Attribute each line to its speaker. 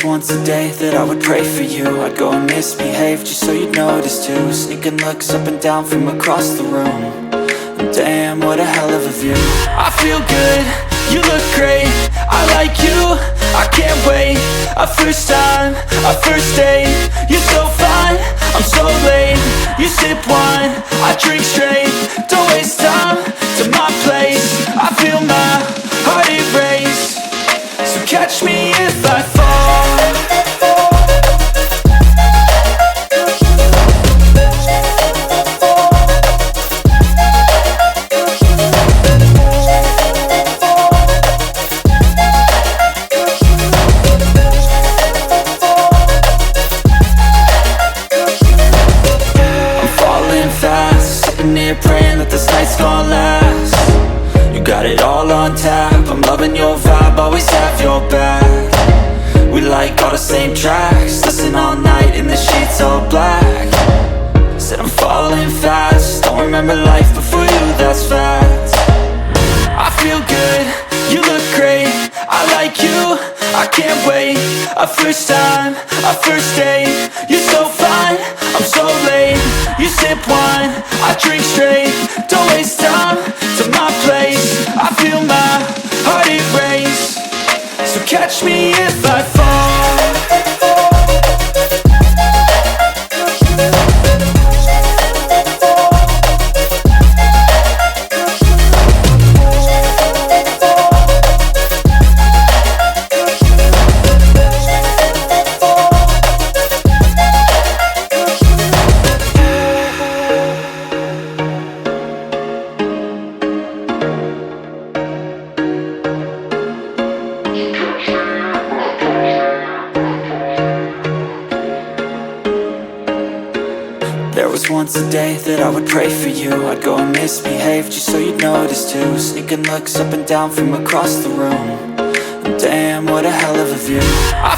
Speaker 1: was once a day that I would pray for you. I'd go and misbehave just so you'd notice too. Sneaking looks up and down from across the room. And damn, what a hell of a view. I feel good, you look great, I like you, I can't wait. A first time, a first date, you're so fine, I'm so late. You sip wine, I drink straight, don't waste time to my place. I feel my heart erase, so catch me if I fall. Praying that this night's gonna last. You got it all on tap, I'm loving your vibe, always have your back. We like all the same tracks, listen all night in the sheets all black. Said I'm falling fast, don't remember life before you, that's fact. I feel good, you look great, I like you, I can't wait. A first time, a first date, you're so fine, I'm so late. You sip wine, I drink straight, don't waste time to my place. I feel my heart erase, so catch me if I fall. There was once a day that I would pray for you. I'd go and misbehave just so you'd notice too. Sneaking looks up and down from across the room. And damn, what a hell of a view. I